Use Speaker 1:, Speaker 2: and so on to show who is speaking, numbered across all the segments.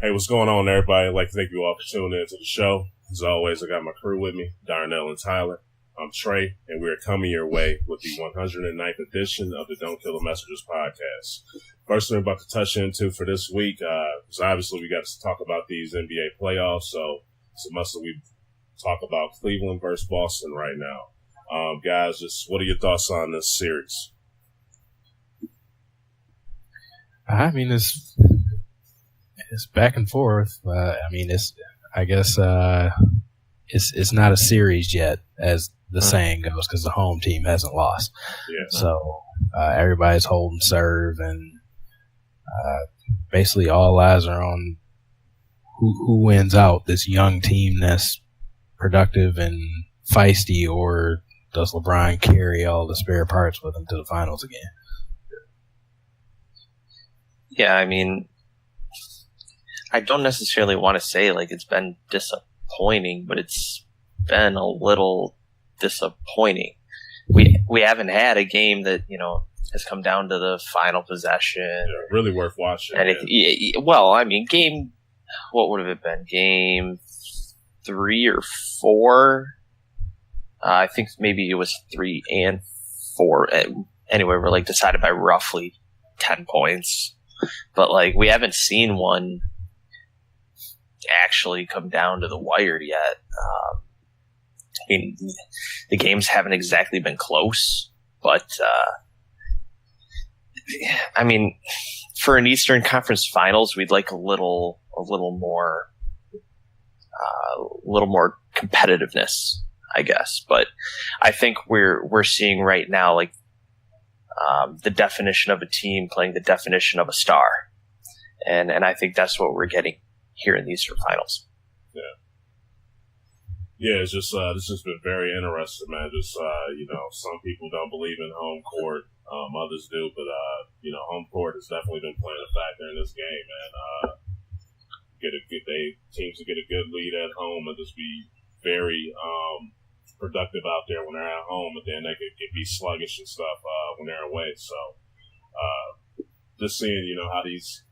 Speaker 1: Hey, what's going on, everybody? I'd like to thank you all for tuning in to the show. As always, I got my crew with me, Darnell and Tyler. I'm Trey, and we're coming your way with the 109th edition of the Don't Kill the Messengers podcast. First thing we're about to touch into for this week, because obviously we got to talk about these NBA playoffs, so it's a must that we talk about Cleveland versus Boston right now. Guys, just what are your thoughts on this series?
Speaker 2: I mean, it's back and forth. It's not a series yet, as the saying goes, because the home team hasn't lost.
Speaker 1: Yeah.
Speaker 2: So everybody's holding serve, and basically all eyes are on who wins out, this young team that's productive and feisty, or does LeBron carry all the spare parts with him to the finals again?
Speaker 3: Yeah, I mean, I don't necessarily want to say like it's been disappointing, but it's been a little disappointing. We haven't had a game that, has come down to the final possession.
Speaker 1: Yeah, really worth watching.
Speaker 3: And what would have it been? Game 3 or 4? I think maybe it was 3 and 4. Anyway, we're like decided by roughly 10 points. But like we haven't seen one actually come down to the wire yet. The games haven't exactly been close, but for an Eastern Conference Finals, we'd like a little more competitiveness, I guess. But I think we're seeing right now like the definition of a team playing the definition of a star, and I think that's what we're getting here in the Eastern Finals.
Speaker 1: Yeah, it's just this has been very interesting, man. Just some people don't believe in home court, others do, but home court has definitely been playing a factor in this game, man. Teams to get a good lead at home and just be very productive out there when they're at home, and then they could be sluggish and stuff when they're away. So just seeing how these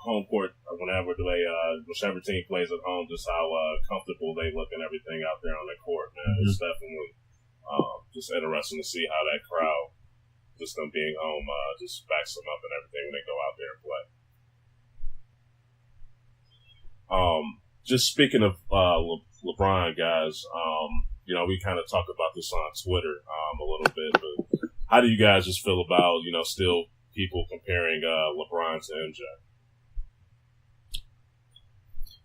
Speaker 1: home court, whichever team plays at home, just how comfortable they look and everything out there on the court, man. It's definitely just interesting to see how that crowd, just them being home, just backs them up and everything when they go out there and play. Just speaking of LeBron, guys, we kind of talked about this on Twitter a little bit, but how do you guys just feel about, still people comparing LeBron to MJ?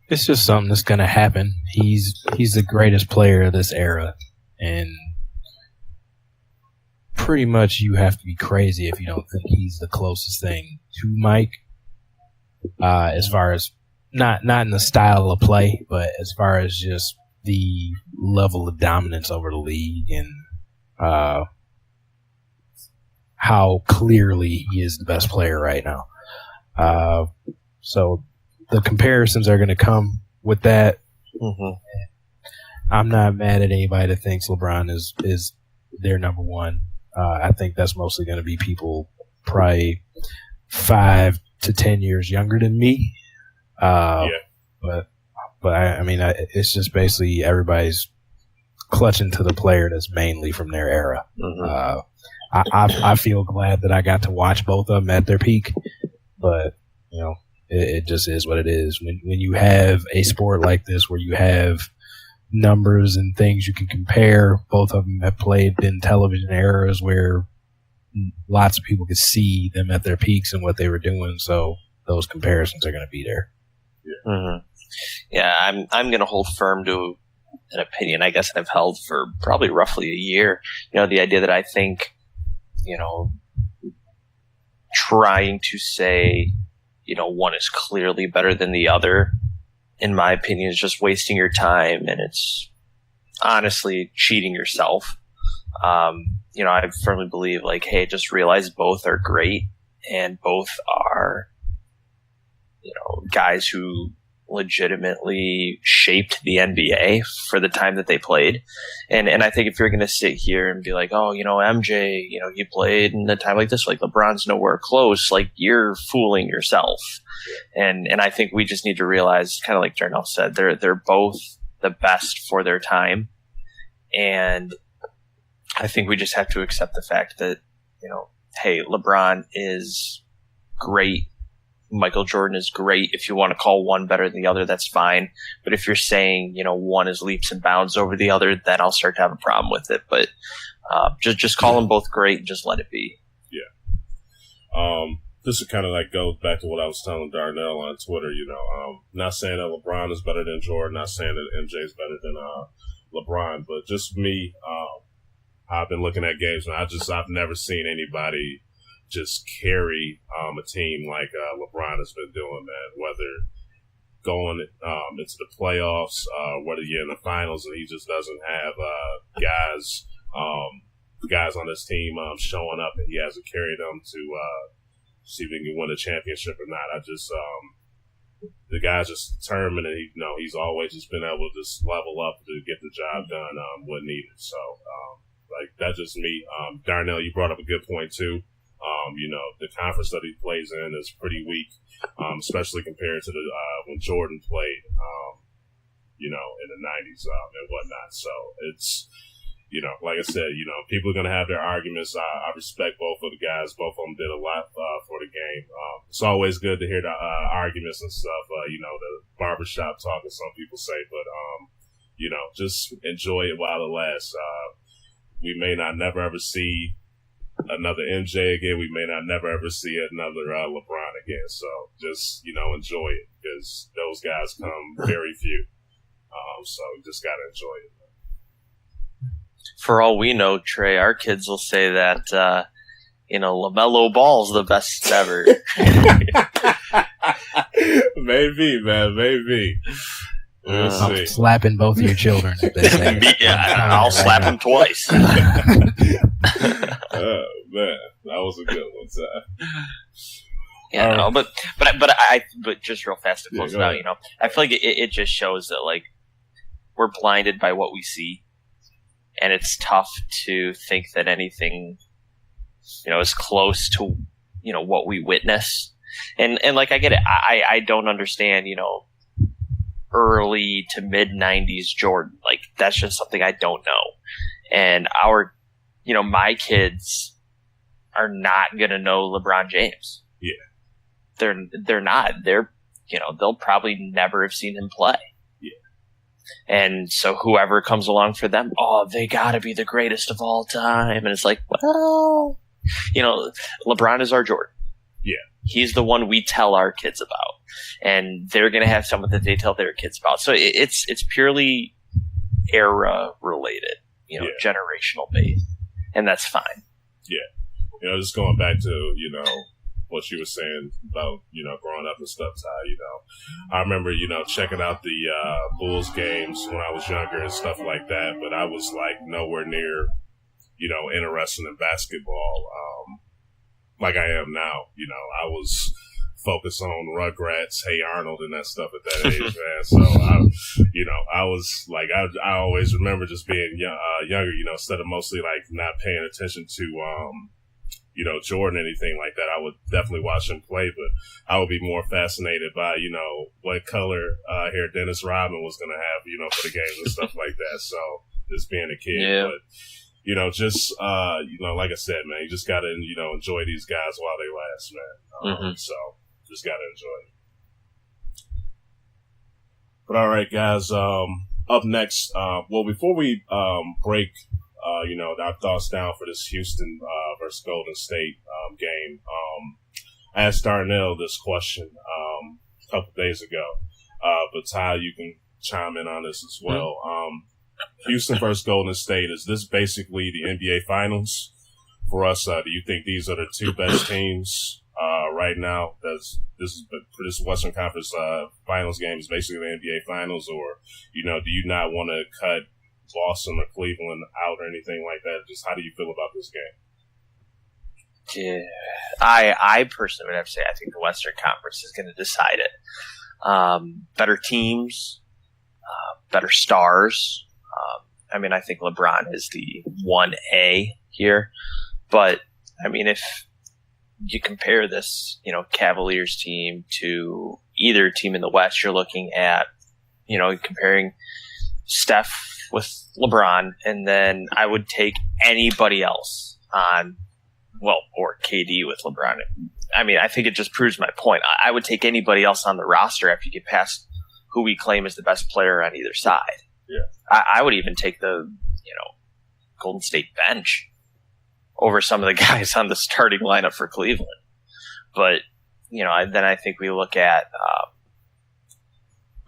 Speaker 2: It's just something that's going to happen. He's the greatest player of this era, and pretty much you have to be crazy if you don't think he's the closest thing to Mike, as far as not in the style of play, but as far as just the level of dominance over the league and how clearly he is the best player right now. So the comparisons are going to come with that.
Speaker 3: Mm-hmm.
Speaker 2: I'm not mad at anybody that thinks LeBron is their number one. I think that's mostly going to be people probably 5 to 10 years younger than me. But it's just basically everybody's clutching to the player that's mainly from their era.
Speaker 3: Mm-hmm.
Speaker 2: I feel glad that I got to watch both of them at their peak, but it just is what it is. When you have a sport like this where you have numbers and things you can compare, both of them have played in television eras where lots of people could see them at their peaks and what they were doing, so those comparisons are going to be there.
Speaker 1: Yeah.
Speaker 3: Mm-hmm. Yeah, I'm going to hold firm to an opinion I guess I've held for probably roughly a year. The idea that I think, trying to say, one is clearly better than the other, in my opinion, is just wasting your time, and it's honestly cheating yourself. I firmly believe, like, hey, just realize both are great, and both are, guys who legitimately shaped the NBA for the time that they played. And I think if you're going to sit here and be like, oh, MJ, he played in a time like this, like LeBron's nowhere close, like you're fooling yourself. And I think we just need to realize, kind of like Darnell said, they're both the best for their time. And I think we just have to accept the fact that, hey, LeBron is great. Michael Jordan is great. If you want to call one better than the other, that's fine. But if you're saying, one is leaps and bounds over the other, then I'll start to have a problem with it. But just call them both great and just let it be.
Speaker 1: Yeah. This is kind of like goes back to what I was telling Darnell on Twitter. Not saying that LeBron is better than Jordan, not saying that MJ is better than LeBron, but just me. I've been looking at games, and I've never seen anybody just carry a team like LeBron has been doing, man. Whether going into the playoffs, whether you're in the finals, and he just doesn't have guys on his team showing up, and he hasn't carried them to see if he can win a championship or not. The guy's just determined, and he's always just been able to just level up to get the job done when needed. So, that's just me. Darnell, you brought up a good point too. The conference that he plays in is pretty weak, especially compared to when Jordan played, in the 90s and whatnot. So it's, like I said, people are going to have their arguments. I respect both of the guys. Both of them did a lot for the game. It's always good to hear the arguments and stuff, the barbershop talk, as some people say. But, just enjoy it while it lasts. We may not never ever see another MJ again. We may not never ever see another LeBron again. So just, enjoy it, because those guys come very few. So you just got to enjoy it.
Speaker 3: For all we know, Trey, our kids will say that, LaMelo Ball's the best ever.
Speaker 1: Maybe, man, maybe.
Speaker 2: I'm slapping both of your children if they say.
Speaker 3: Yeah, I'll slap them twice.
Speaker 1: Man, that was a good one,
Speaker 3: Yeah, but just real fast to close it out, I feel like it just shows that, like, we're blinded by what we see, and it's tough to think that anything, is close to, what we witness. And like, I get it. I don't understand, early to mid 90s Jordan. Like, that's just something I don't know. And my kids are not going to know LeBron James.
Speaker 1: Yeah.
Speaker 3: They're not. They'll probably never have seen him play.
Speaker 1: Yeah.
Speaker 3: And so whoever comes along for them, they got to be the greatest of all time. And it's like, well, LeBron is our Jordan.
Speaker 1: Yeah.
Speaker 3: He's the one we tell our kids about. And they're going to have someone that they tell their kids about. So it's purely era related, generational based. And that's fine.
Speaker 1: Yeah. Just going back to, what you were saying about, growing up and stuff, Ty, I remember, checking out the Bulls games when I was younger and stuff like that, but I was like nowhere near, interested in basketball like I am now. I was focused on Rugrats, Hey Arnold, and that stuff at that age, man. So, I was like, I always remember just being younger, instead of mostly like not paying attention to, Jordan, anything like that. I would definitely watch him play, but I would be more fascinated by, what color hair Dennis Rodman was going to have, for the games and stuff like that. So just being a kid,
Speaker 3: yeah.
Speaker 1: But, like I said, man, you just got to, enjoy these guys while they last, man. So just got to enjoy it. But all right, guys, up next, before we break, our thoughts down for this Houston versus Golden State game, I asked Darnell this question a couple days ago, but Ty, you can chime in on this as well. Houston versus Golden State, is this basically the NBA Finals for us? Do you think these are the two best teams right now? This Western Conference Finals game is basically the NBA Finals, or do you not want to cut Boston or Cleveland out or anything like that? Just how do you feel about this game?
Speaker 3: Yeah, I personally would have to say I think the Western Conference is going to decide it. better teams, better stars. I think LeBron is the 1A here, but if you compare this, Cavaliers team to either team in the West, you're looking at, comparing Steph with LeBron, and then I would take anybody else or KD with LeBron. I think it just proves my point. I would take anybody else on the roster after you get past who we claim is the best player on either side.
Speaker 1: Yeah.
Speaker 3: I would even take the, Golden State bench over some of the guys on the starting lineup for Cleveland. But, then I think we look at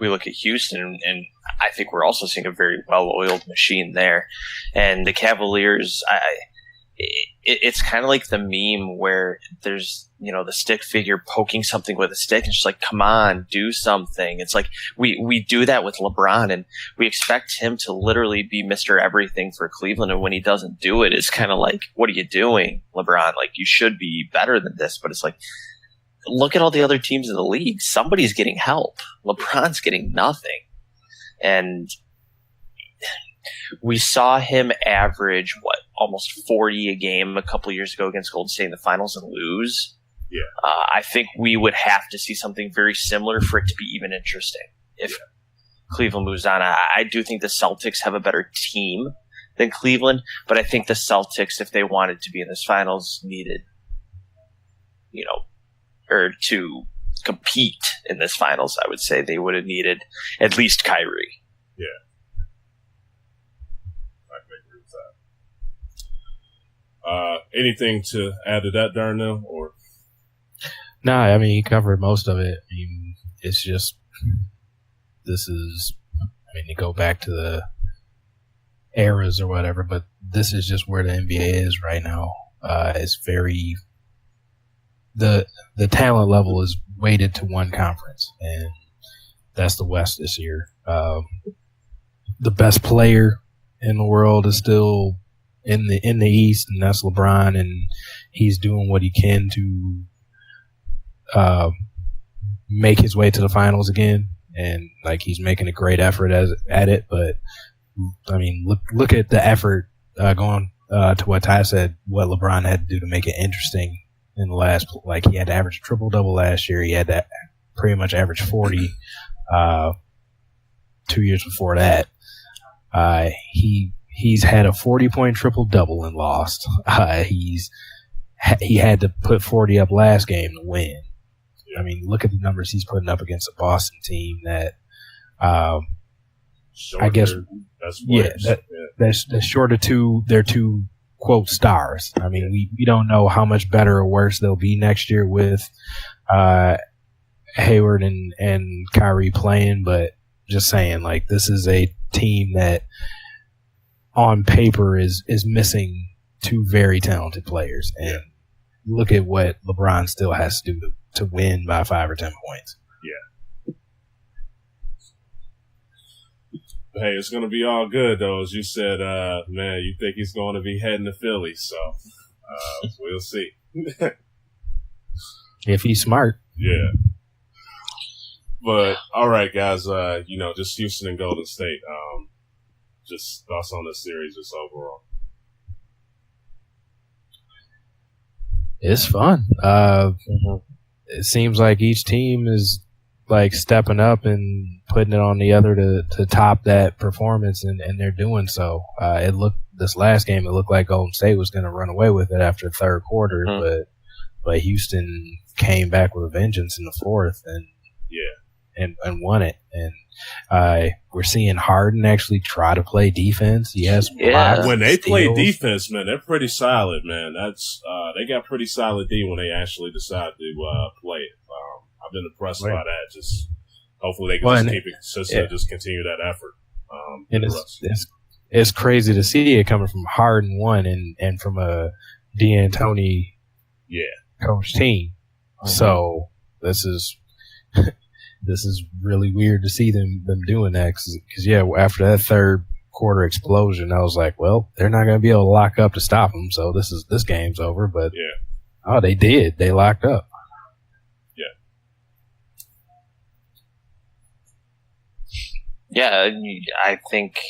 Speaker 3: Houston, and I think we're also seeing a very well-oiled machine there. And the Cavaliers, it's kind of like the meme where there's, the stick figure poking something with a stick, and it's like, come on, do something. It's like we do that with LeBron, and we expect him to literally be Mr. Everything for Cleveland, and when he doesn't do it, it's kind of like, what are you doing, LeBron? Like, you should be better than this. But it's like, look at all the other teams in the league. Somebody's getting help. LeBron's getting nothing. And we saw him average, almost 40 a game a couple of years ago against Golden State in the finals and lose.
Speaker 1: Yeah.
Speaker 3: I think we would have to see something very similar for it to be even interesting if Cleveland moves on. I do think the Celtics have a better team than Cleveland, but I think the Celtics, if they wanted to be in this finals, needed, or to compete in this finals, I would say they would have needed at least Kyrie.
Speaker 1: Yeah. I can agree with that. Anything to add to that, Darnell? Or
Speaker 2: No, you covered most of it. It's just, to go back to the eras or whatever, but this is just where the NBA is right now. It's very, the talent level is weighted to one conference, and that's the West this year. The best player in the world is still in the East, and that's LeBron, and he's doing what he can to make his way to the finals again, and he's making a great effort at it. But look at the effort going to what Ty said, what LeBron had to do to make it interesting in the last. He had to average a triple double last year. He had to pretty much average 40 2 years before that. He's had a 40-point triple double and lost. He had to put 40 up last game to win. Look at the numbers he's putting up against a Boston team that, I guess, that's short of their two quote stars. We don't know how much better or worse they'll be next year with Hayward and Kyrie playing, but just saying, this is a team that on paper is missing two very talented players, and look at what LeBron still has to do to win by 5 or 10 points.
Speaker 1: Yeah. Hey, it's going to be all good, though. As you said, man, you think he's going to be heading to Philly, so we'll see.
Speaker 2: If he's smart.
Speaker 1: Yeah. But, all right, guys, just Houston and Golden State. Just thoughts on this series just overall.
Speaker 2: It's fun. It seems like each team is stepping up and putting it on the other to top that performance, and they're doing so. This last game, it looked like Golden State was going to run away with it after the third quarter, but Houston came back with a vengeance in the fourth and won it. And we're seeing Harden actually try to play defense. He has
Speaker 1: when they play defense, man, they're pretty solid, man. That's they got pretty solid D when they actually decide to play it. I've been impressed by that. Just hopefully they can just keep it consistent, just continue that effort.
Speaker 2: And it's crazy to see it coming from Harden one and from a D'Antoni coach team. So this is really weird to see them doing that because after that third quarter explosion, I was like, well, they're not going to be able to lock up to stop them, so this game's over. But they did. They locked up.
Speaker 3: Yeah, I think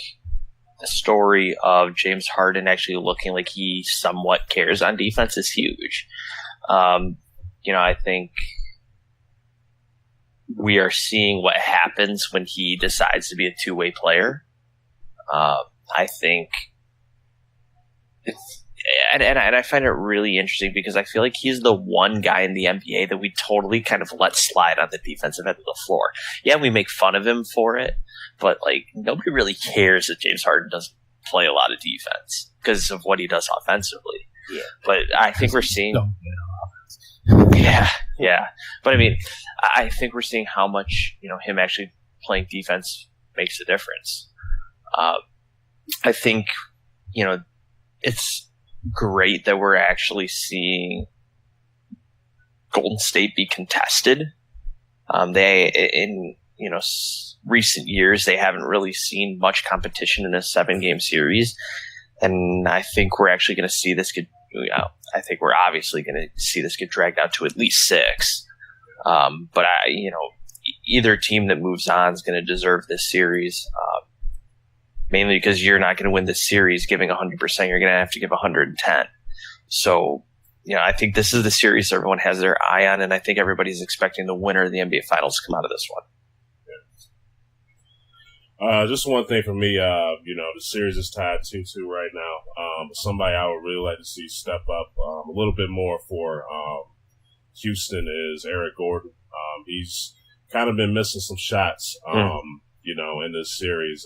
Speaker 3: the story of James Harden actually looking like he somewhat cares on defense is huge. I think we are seeing what happens when he decides to be a two-way player. I think and I find it really interesting because I feel like he's the one guy in the NBA that we totally kind of let slide on the defensive end of the floor. Yeah, we make fun of him for it, but like nobody really cares that James Harden doesn't play a lot of defense because of what he does offensively.
Speaker 1: Yeah.
Speaker 3: But I think we're seeing Yeah. But I mean, I think we're seeing how much, him actually playing defense makes a difference. I think, it's great that we're actually seeing Golden State be contested. Recent years, they haven't really seen much competition in a 7-game series. And I think we're actually going to see this I think we're obviously going to see this get dragged out to at least 6. But either team that moves on is going to deserve this series. Mainly because you're not going to win this series giving 100%. You're going to have to give 110. So, I think this is the series everyone has their eye on, and I think everybody's expecting the winner of the NBA Finals to come out of this one.
Speaker 1: Just one thing for me, the series is tied 2-2 right now. Somebody I would really like to see step up a little bit more for Houston is Eric Gordon. He's kind of been missing some shots, in this series.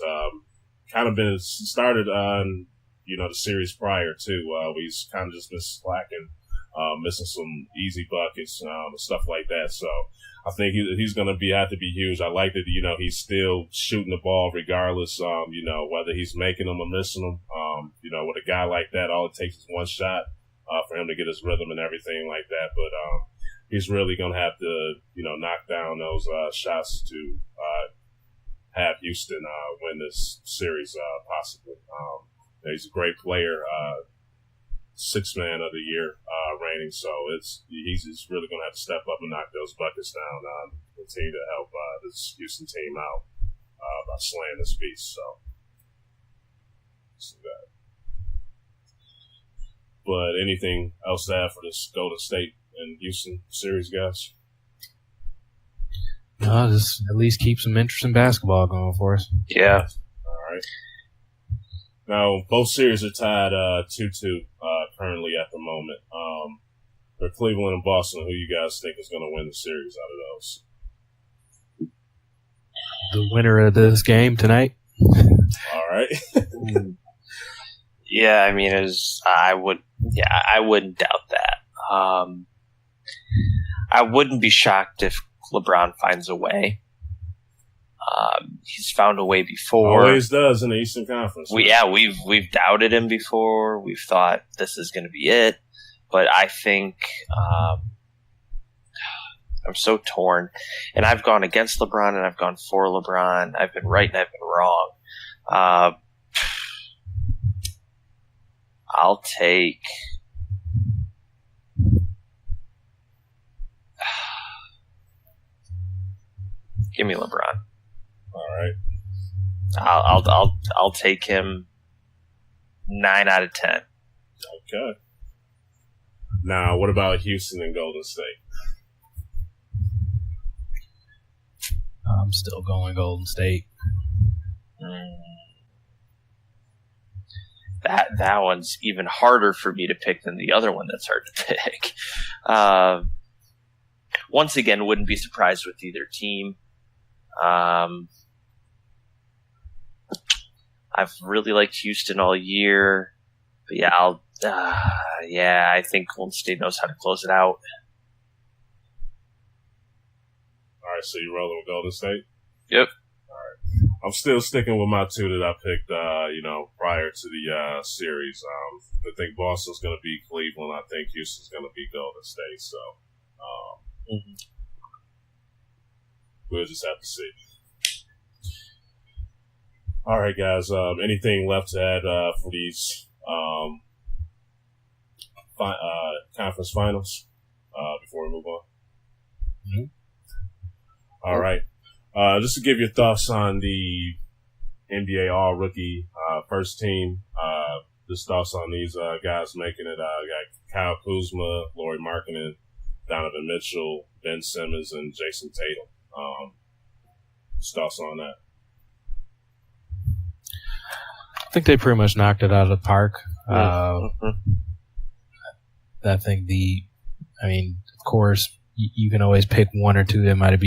Speaker 1: Kind of been started on, the series prior to. He's kind of just been slacking, missing some easy buckets and stuff like that. So I think he's going to have to be huge. I like that, he's still shooting the ball regardless, whether he's making them or missing them. With a guy like that, all it takes is one shot for him to get his rhythm and everything like that. But he's really going to have to, knock down those shots to have Houston win this series possibly. He's a great player, 6th man of the year reigning, so he's really going to have to step up and knock those buckets down, continue to help this Houston team out by slaying this beast. So, see that. But anything else to add for this Golden State and Houston series, guys?
Speaker 2: No, just at least keep some interesting basketball going for us.
Speaker 3: Yeah.
Speaker 1: All right. Now, both series are tied 2-2 currently at the moment. For Cleveland and Boston, who you guys think is going to win the series out of those?
Speaker 2: The winner of this game tonight.
Speaker 1: All right.
Speaker 3: Yeah, I mean, I wouldn't doubt that. I wouldn't be shocked if LeBron finds a way. He's found a way before.
Speaker 1: Always does in the Eastern Conference.
Speaker 3: We've doubted him before. We've thought this is going to be it, but I think I'm so torn. And I've gone against LeBron and I've gone for LeBron. I've been right and I've been wrong. I'll take. Give me LeBron.
Speaker 1: All right.
Speaker 3: I'll take him 9 out of 10.
Speaker 1: Okay. Now, what about Houston and Golden State?
Speaker 2: I'm still going Golden State.
Speaker 3: That one's even harder for me to pick than the other one that's hard to pick. Once again, wouldn't be surprised with either team. I've really liked Houston all year, but yeah, I think Golden State knows how to close it out.
Speaker 1: All right, so you're rolling with Golden State?
Speaker 3: Yep.
Speaker 1: All right. I'm still sticking with my two that I picked, prior to the series. I think Boston's going to beat Cleveland. I think Houston's going to beat Golden State. So we'll just have to see. All right, guys. Anything left to add for these conference finals before we move on?
Speaker 2: Mm-hmm.
Speaker 1: All right. Just to give your thoughts on the NBA All-Rookie first team. Just thoughts on these guys making it. Got Kyle Kuzma, Lauri Markkanen, Donovan Mitchell, Ben Simmons, and Jason Tatum. Just thoughts on that.
Speaker 2: I think they pretty much knocked it out of the park. I think of course, you can always pick one or two that might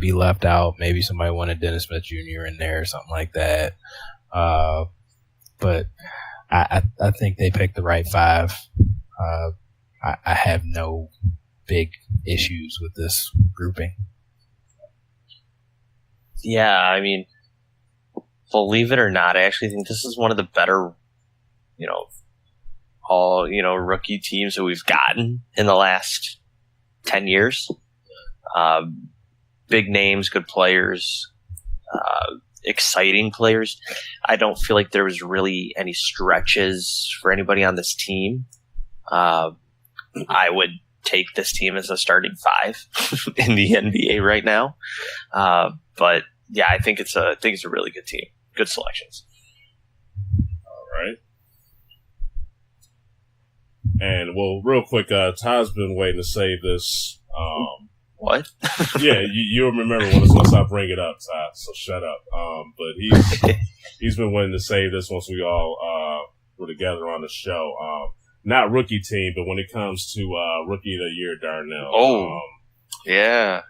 Speaker 2: be left out. Maybe somebody wanted Dennis Smith Jr. in there or something like that. But I think they picked the right five. I have no big issues with this grouping.
Speaker 3: Yeah, I mean, believe it or not, I actually think this is one of the better, rookie teams that we've gotten in the last 10 years. Big names, good players, exciting players. I don't feel like there was really any stretches for anybody on this team. I would take this team as a starting five in the NBA right now. But yeah, I think it's a really good team. Good selections.
Speaker 1: All right. And well, real quick, Todd's been waiting to say this.
Speaker 3: What?
Speaker 1: Yeah, you'll remember once I bring it up, Todd. So shut up. But he's been waiting to say this once we all were together on the show. Not rookie team, but when it comes to rookie of the year, Darnell.
Speaker 3: Yeah.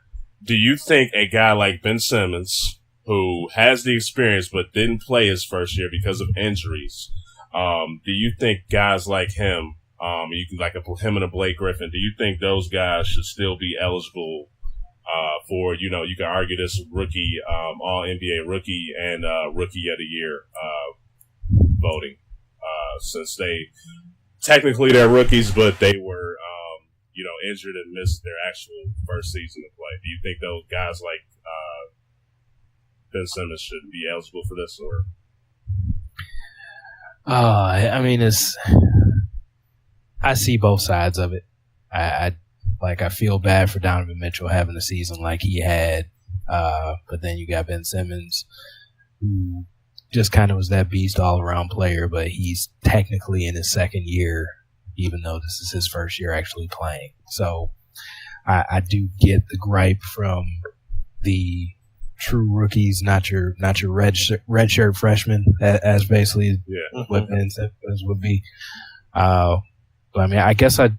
Speaker 1: Do you think a guy like Ben Simmons, who has the experience but didn't play his first year because of injuries, do you think guys like him, you can him and a Blake Griffin, do you think those guys should still be eligible for, you can argue this rookie, all NBA rookie and rookie of the year voting, since they're rookies, but they were, injured and missed their actual first season of play. Do you think those guys like Ben Simmons should be eligible for this, or?
Speaker 2: I see both sides of it. I feel bad for Donovan Mitchell having a season like he had, but then you got Ben Simmons, who just kind of was that beast all-around player, but he's technically in his second year, even though this is his first year actually playing. So I do get the gripe from the true rookies, not your red shirt freshmen, as basically what Ben Simmons would be. But I guess I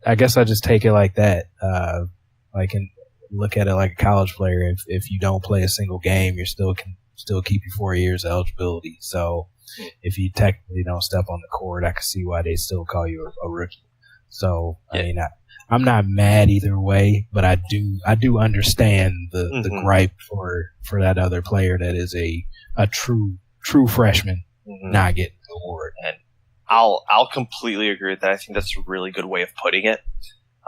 Speaker 2: just take it like that. And look at it like a college player. If you don't play a single game, you still keep your 4 years of eligibility. So if you technically don't step on the court, I can see why they still call you a rookie. So I'm not mad either way, but I do understand the gripe for that other player that is a true freshman not getting the award.
Speaker 3: And I'll completely agree with that. I think that's a really good way of putting it.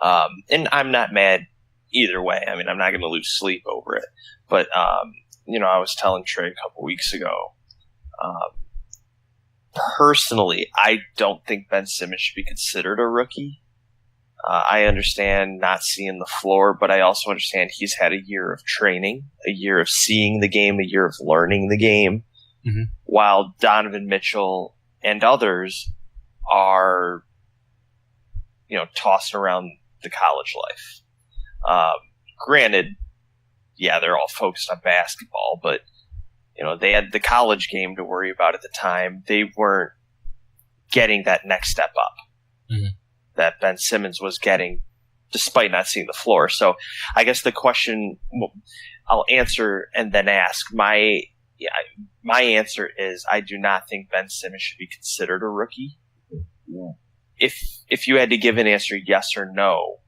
Speaker 3: And I'm not mad either way. I mean, I'm not going to lose sleep over it. But I was telling Trey a couple weeks ago. Personally, I don't think Ben Simmons should be considered a rookie. I understand not seeing the floor, but I also understand he's had a year of training, a year of seeing the game, a year of learning the game, while Donovan Mitchell and others are, tossing around the college life. Granted, yeah, they're all focused on basketball, but they had the college game to worry about at the time. They weren't getting that next step up that Ben Simmons was getting, despite not seeing the floor. So I guess the question I'll answer and then ask. My answer is I do not think Ben Simmons should be considered a rookie. If you had to give an answer yes or no,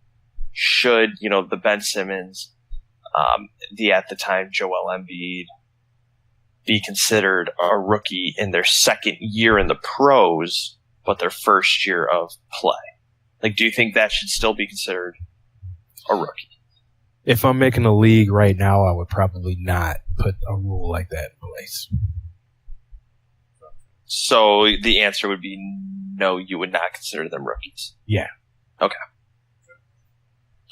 Speaker 3: should the Ben Simmons, at the time Joel Embiid, be considered a rookie in their second year in the pros, but their first year of play? Do you think that should still be considered a rookie?
Speaker 2: If I'm making a league right now, I would probably not put a rule like that in place.
Speaker 3: So the answer would be no, you would not consider them rookies.
Speaker 2: Yeah.
Speaker 3: Okay.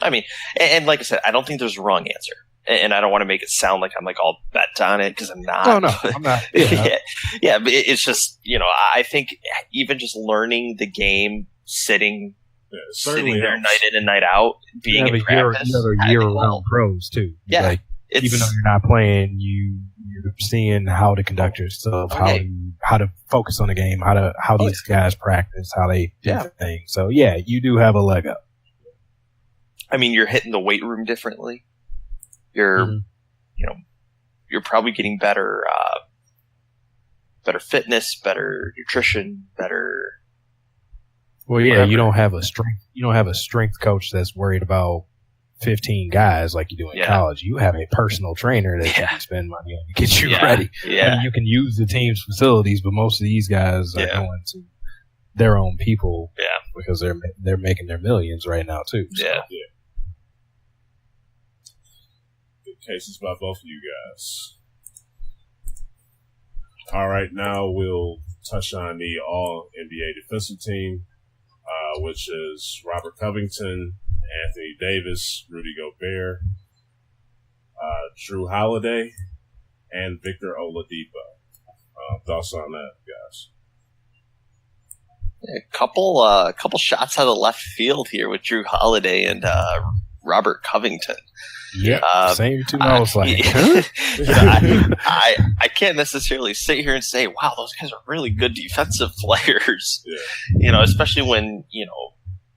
Speaker 3: I mean, and like I said, I don't think there's a wrong answer. and I don't want to make it sound like I'm like all bent on it because I'm not.
Speaker 2: No, I'm not.
Speaker 3: Yeah, but it's just, I think even just learning the game, sitting there
Speaker 1: helps.
Speaker 3: night in and night out, being in practice.
Speaker 2: You have year-round pros too.
Speaker 3: Yeah,
Speaker 2: like even though you're not playing, you're seeing how to conduct yourself, how to focus on the game, how these guys practice, how they do things. So yeah, you do have a leg up.
Speaker 3: I mean, you're hitting the weight room differently. You're, you're probably getting better fitness, better nutrition, better.
Speaker 2: Well, yeah, you don't have a strength coach that's worried about 15 guys like you do in college. You have a personal trainer that you can spend money on to get you ready.
Speaker 3: Yeah.
Speaker 2: I mean, you can use the team's facilities, but most of these guys are going to their own people because they're making their millions right now too. So.
Speaker 3: Yeah.
Speaker 1: Good cases by both of you guys. All right, now we'll touch on the All-NBA defensive team, which is Robert Covington, Anthony Davis, Rudy Gobert, Drew Holiday, and Victor Oladipo. Thoughts on that, guys?
Speaker 3: A couple shots out of left field here with Drew Holiday and Robert Covington.
Speaker 2: Yeah, same two notes. Like,
Speaker 3: I can't necessarily sit here and say, "Wow, those guys are really good defensive players."
Speaker 1: Yeah.
Speaker 3: Especially when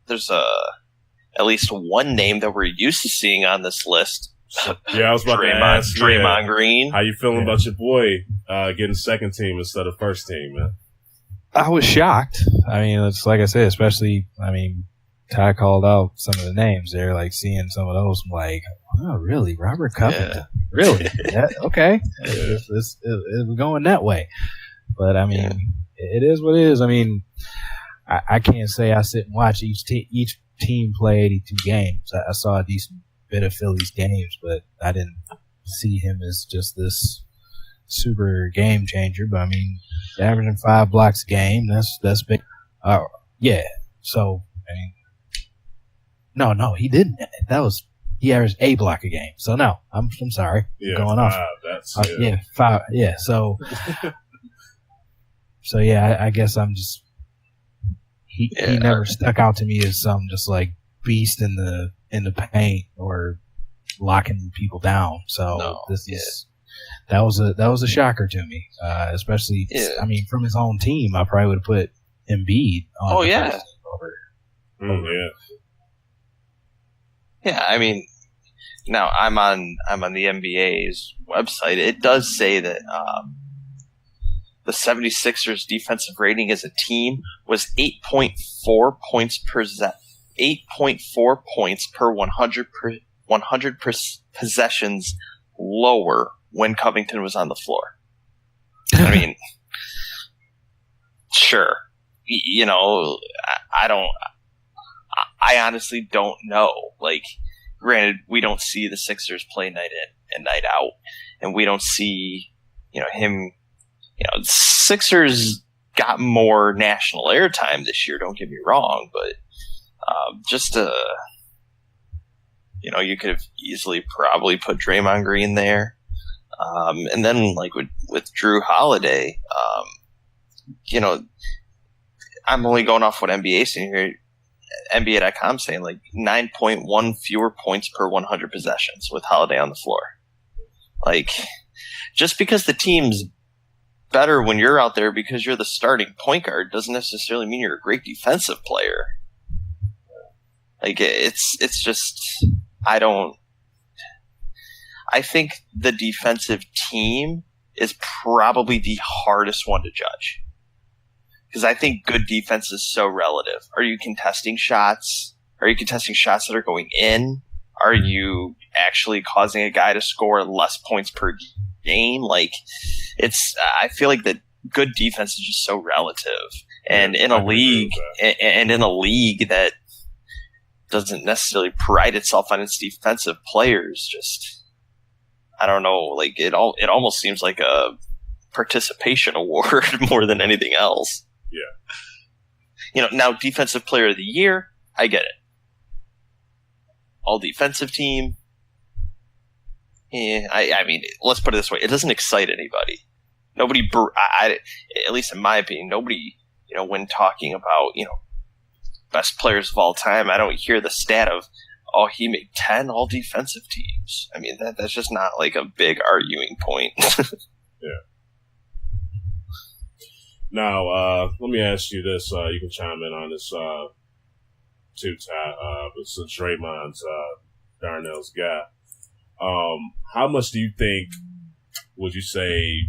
Speaker 3: there's at least one name that we're used to seeing on this list.
Speaker 1: Yeah, I was about to ask
Speaker 3: Draymond Green.
Speaker 1: How you feeling about your boy getting second team instead of first team, man?
Speaker 2: I was shocked. I mean, it's like I said, especially, Ty called out some of the names there, like seeing some of those, I'm like, oh, really? Robert Covington?
Speaker 3: Yeah.
Speaker 2: Really? Okay. It's going that way. But, it is what it is. I can't say I sit and watch each team play 82 games. I saw a decent bit of Philly's games, but I didn't see him as just this super game changer. But, averaging 5 blocks a game, that's big. Yeah. So, no, he didn't. He averaged a block a game. So no, I'm sorry.
Speaker 1: Yeah,
Speaker 2: going off.
Speaker 1: That's
Speaker 2: 5. Yeah. So, I guess I'm just. He never stuck out to me as some just like beast in the paint or locking people down. So that was a shocker to me, especially. From his own team, I probably would have put Embiid on.
Speaker 3: Oh yeah.
Speaker 1: Yeah.
Speaker 3: Yeah, now I'm on the NBA's website. It does say that the 76ers defensive rating as a team was 8.4 points per 8.4 points per 100 possessions lower when Covington was on the floor. Sure. I honestly don't know. Like, granted, we don't see the Sixers play night in and night out, and we don't see, him. Sixers got more national airtime this year. Don't get me wrong, but you could have easily probably put Draymond Green there, and then like with Drew Holiday, I'm only going off what NBA is saying here. NBA.com saying like 9.1 fewer points per 100 possessions with Holiday on the floor. Like, just because the team's better when you're out there because you're the starting point guard doesn't necessarily mean you're a great defensive player. Like, it's just, I think the defensive team is probably the hardest one to judge. Because I think good defense is so relative. Are you contesting shots? Are you contesting shots that are going in? Are you actually causing a guy to score less points per game? Like, I feel like that good defense is just so relative. And in a league that doesn't necessarily pride itself on its defensive players, just, I don't know, like it almost seems like a participation award more than anything else.
Speaker 1: Yeah.
Speaker 3: Now defensive player of the year, I get it. All defensive team, I mean, let's put it this way: it doesn't excite anybody. Nobody, at least in my opinion, nobody, when talking about best players of all time, I don't hear the stat of, oh, he made 10 all defensive teams. I mean, that's just not like a big arguing point.
Speaker 1: Yeah. Now, let me ask you this. You can chime in on this too, Ty. But since Draymond's Darnell's guy, how much do you think, would you say,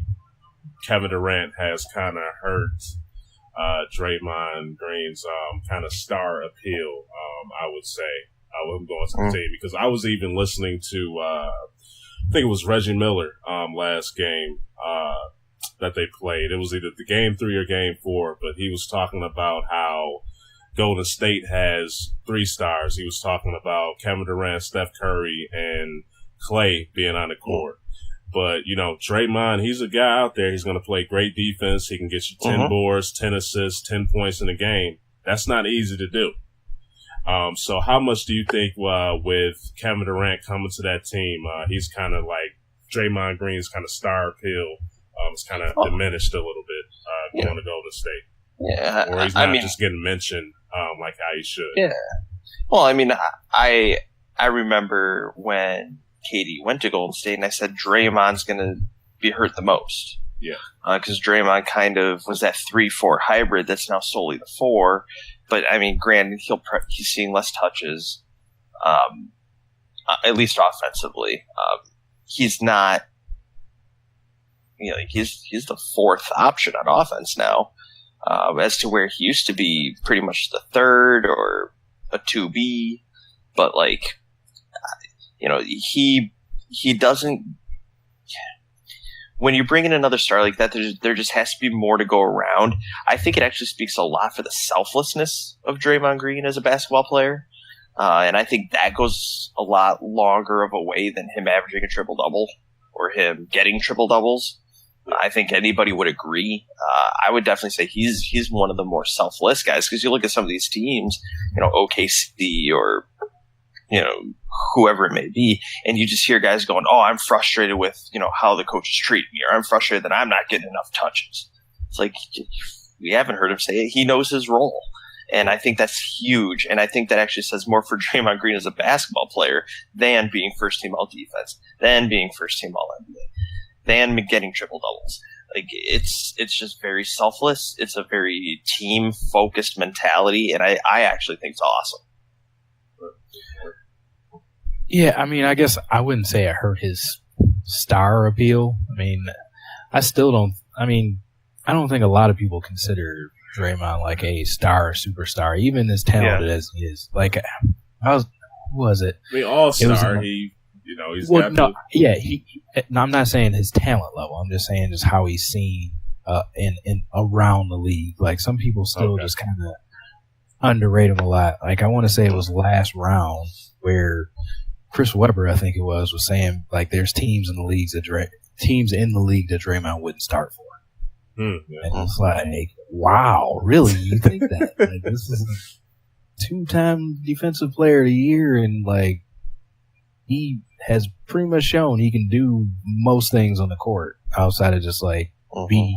Speaker 1: Kevin Durant has kind of hurt Draymond Green's kind of star appeal, I would say, when going to the team? Because I was even listening to, I think it was Reggie Miller last game that they played. It was either the game 3 or game 4, but he was talking about how Golden State has 3 stars. He was talking about Kevin Durant, Steph Curry, and Clay being on the court. But, Draymond, he's a guy out there. He's going to play great defense. He can get you 10 boards, 10 assists, 10 points in a game. That's not easy to do. So how much do you think with Kevin Durant coming to that team, he's kind of like Draymond Green's kind of star appeal is kind of diminished a little bit going to Golden State?
Speaker 3: Yeah.
Speaker 1: Or he's not just getting mentioned like how he should.
Speaker 3: Yeah. Well, I mean, I remember when KD went to Golden State, and I said Draymond's going to be hurt the most.
Speaker 1: Yeah.
Speaker 3: Because Draymond kind of was that 3-4 hybrid that's now solely the 4. But, I mean, granted, he's seeing less touches, at least offensively. He's not, he's the 4th option on offense now, as to where he used to be pretty much the 3rd or a 2B. But, he doesn't. When you bring in another star like that, there just has to be more to go around. I think it actually speaks a lot for the selflessness of Draymond Green as a basketball player. And I think that goes a lot longer of a way than him averaging a triple-double or him getting triple-doubles. I think anybody would agree. I would definitely say he's one of the more selfless guys, because you look at some of these teams, OKC or whoever it may be, and you just hear guys going, oh, I'm frustrated with, how the coaches treat me, or I'm frustrated that I'm not getting enough touches. It's like, we haven't heard him say it. He knows his role. And I think that's huge. And I think that actually says more for Draymond Green as a basketball player than being first team all defense, than being first team all NBA, than getting triple doubles. Like, it's just very selfless. It's a very team focused mentality. And I actually think it's awesome.
Speaker 2: Yeah, I mean, I guess I wouldn't say it hurt his star appeal. I mean, I don't think a lot of people consider Draymond like a star or superstar, even as talented as he is. Like, who was it?
Speaker 1: I mean, all-star, he's got
Speaker 2: I'm not saying his talent level. I'm just saying just how he's seen in around the league. Like, some people still just kind of underrate him a lot. Like, I want to say it was last round where Chris Webber, I think it was saying, like, there's teams in the league that Draymond wouldn't start for. And it's like, wow, really? You think that? Like, this is a 2-time defensive player of the year, and like, he has pretty much shown he can do most things on the court outside of just like be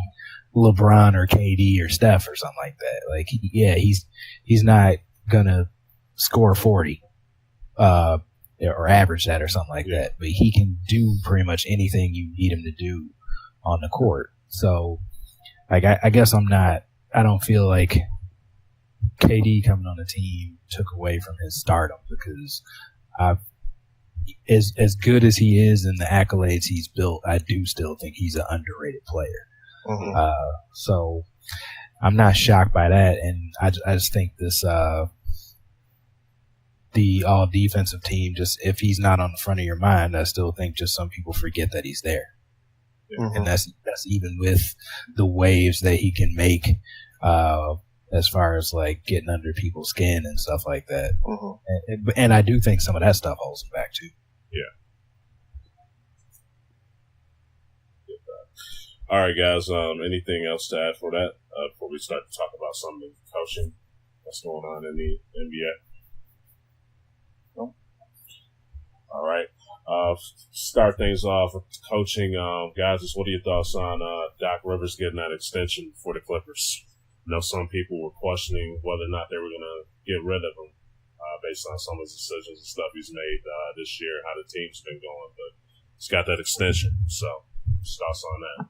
Speaker 2: LeBron or KD or Steph or something like that. Like, he's not gonna score 40. Or average that or something like that. But he can do pretty much anything you need him to do on the court. So, like, I guess I don't feel like KD coming on the team took away from his stardom, because as good as he is and the accolades he's built, I do still think he's an underrated player. So I'm not shocked by that. And I just think this, the all defensive team, just if he's not on the front of your mind, I still think just some people forget that he's there. And that's even with the waves that he can make, as far as like getting under people's skin and stuff like that. And I do think some of that stuff holds him back too.
Speaker 1: All right, guys. Anything else to add for that before we start to talk about some of the coaching that's going on in the NBA? No. All right. Start things off with coaching. Guys, just what are your thoughts on Doc Rivers getting that extension for the Clippers? I know some people were questioning whether or not they were going to get rid of him based on some of his decisions and stuff he's made this year, how the team's been going. But he's got that extension, so just thoughts on that.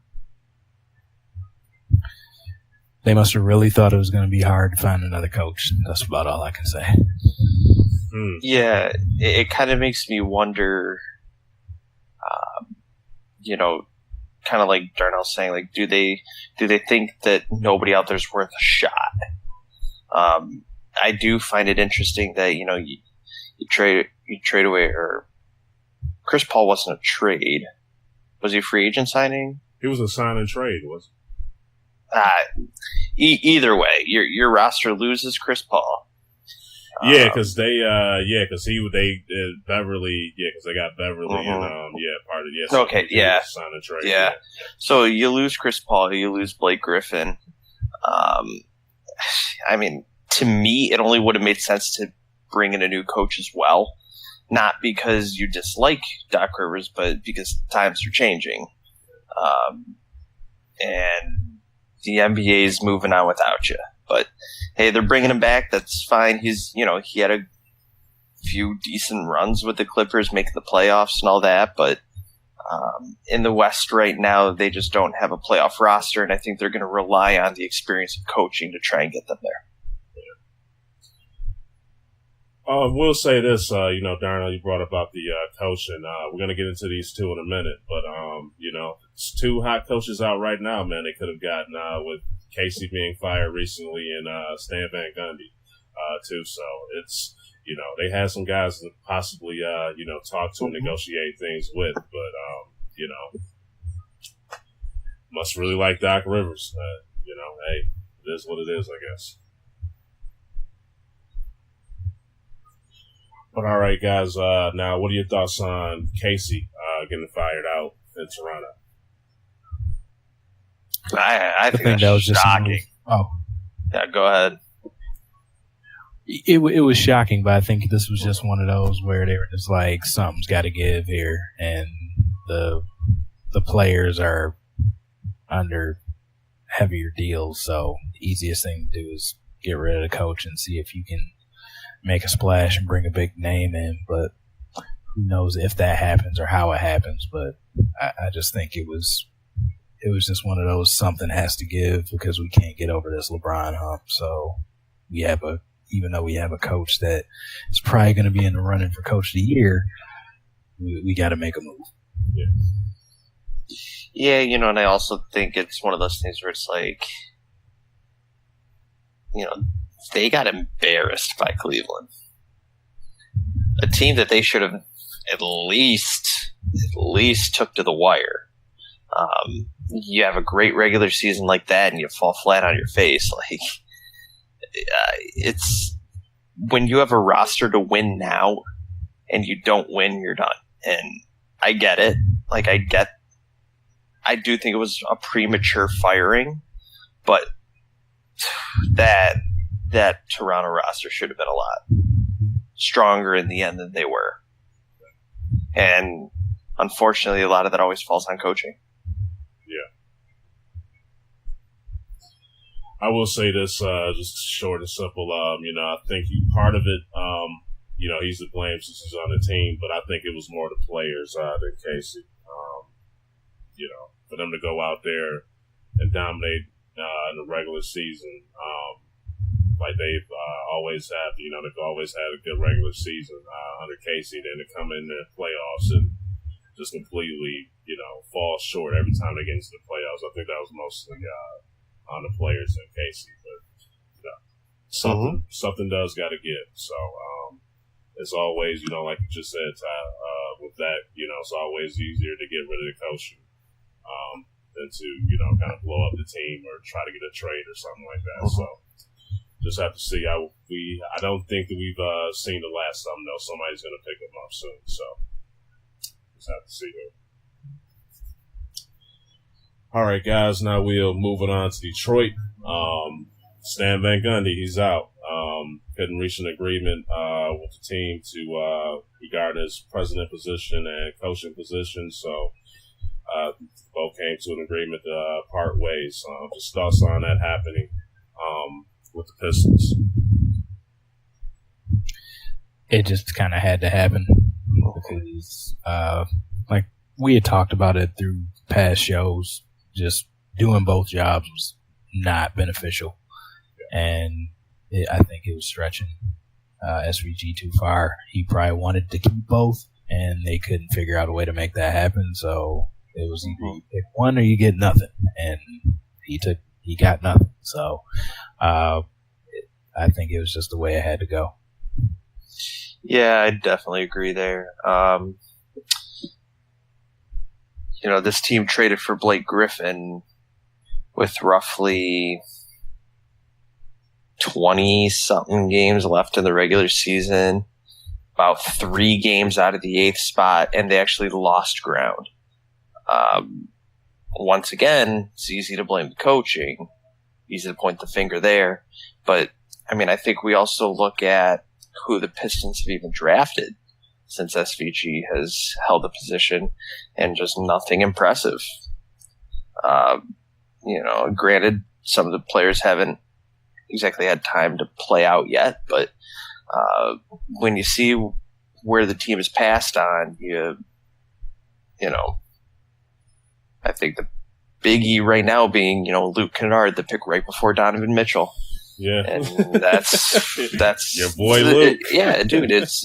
Speaker 2: They must have really thought it was going to be hard to find another coach. That's about all I can say.
Speaker 3: Yeah, it kind of makes me wonder, kind of like Darnell's saying, like, do they think that nobody out there's worth a shot? I do find it interesting that, you trade away, or Chris Paul wasn't a trade. Was he a free agent signing?
Speaker 1: He was a sign and trade, was
Speaker 3: either way, your roster loses Chris Paul.
Speaker 1: Yeah, because they got Beverly, because they got Beverly and part of
Speaker 3: okay, yeah,
Speaker 1: sign and trade.
Speaker 3: Yeah. So you lose Chris Paul, you lose Blake Griffin. I mean, to me, it only would have made sense to bring in a new coach as well, not because you dislike Doc Rivers, but because times are changing, and the NBA is moving on without you. But hey, they're bringing him back. That's fine. He's, he had a few decent runs with the Clippers, making the playoffs and all that. But in the West right now, they just don't have a playoff roster, and I think they're going to rely on the experience of coaching to try and get them there.
Speaker 1: We'll say this, Darnell, you brought up about the coaching. We're going to get into these two in a minute, but, it's two hot coaches out right now, man. They could have gotten with Casey being fired recently and Stan Van Gundy, too. So it's, they had some guys to possibly, talk to and negotiate things with, but, must really like Doc Rivers. Hey, it is what it is, I guess. But all right, guys. Now, what are your thoughts on Casey getting fired out in Toronto?
Speaker 3: I think that was shocking. Yeah, go ahead.
Speaker 2: It was shocking, but I think this was just one of those where they were just like, something's got to give here, and the players are under heavier deals. So the easiest thing to do is get rid of the coach and see if you can make a splash and bring a big name in, but who knows if that happens or how it happens. But I just think it was just one of those, something has to give because we can't get over this LeBron hump. So even though we have a coach that is probably going to be in the running for coach of the year, we got to make a move.
Speaker 3: Yeah, and I also think it's one of those things where it's like, they got embarrassed by Cleveland, a team that they should have at least took to the wire. You have a great regular season like that, and you fall flat on your face. Like, it's when you have a roster to win now, and you don't win, you're done. And I get it. Like, I do think it was a premature firing, but that Toronto roster should have been a lot stronger in the end than they were. And unfortunately, a lot of that always falls on coaching.
Speaker 1: Yeah. I will say this, just short and simple. I think part of it, he's to blame since he's on the team, but I think it was more the players than Casey. For them to go out there and dominate in the regular season, like they've always have, they've always had a good regular season under Casey, then to come in the playoffs and just completely, fall short every time they get into the playoffs. I think that was mostly on the players and Casey, but something does got to give. So it's always, like you just said, with that, it's always easier to get rid of the coach than to, kind of blow up the team or try to get a trade or something like that. So just have to see. I don't think that we've seen the last of them, though. Somebody's going to pick them up soon. So just have to see here. All right, guys. Now we're moving on to Detroit. Stan Van Gundy, he's out. couldn't reach an agreement with the team to regarding his president position and coaching position. So both came to an agreement to part ways. Just thoughts on that happening with the Pistons.
Speaker 2: It just kind of had to happen because, like we had talked about it through past shows, just doing both jobs was not beneficial. And I think it was stretching SVG too far. He probably wanted to keep both, and they couldn't figure out a way to make that happen. So it was either you pick one or you get nothing, and he got nothing. So I think it was just the way it had to go.
Speaker 3: Yeah, I definitely agree there. This team traded for Blake Griffin with roughly 20-something games left in the regular season, about 3 games out of the 8th spot, and they actually lost ground. Once again, it's easy to blame the coaching, easy to point the finger there, but I think we also look at who the Pistons have even drafted since SVG has held the position, and just nothing impressive. Granted, some of the players haven't exactly had time to play out yet, but when you see where the team is passed on, I think the biggie right now being, Luke Kennard, the pick right before Donovan Mitchell.
Speaker 1: Yeah,
Speaker 3: and that's
Speaker 1: your boy Luke.
Speaker 3: Yeah, dude, it's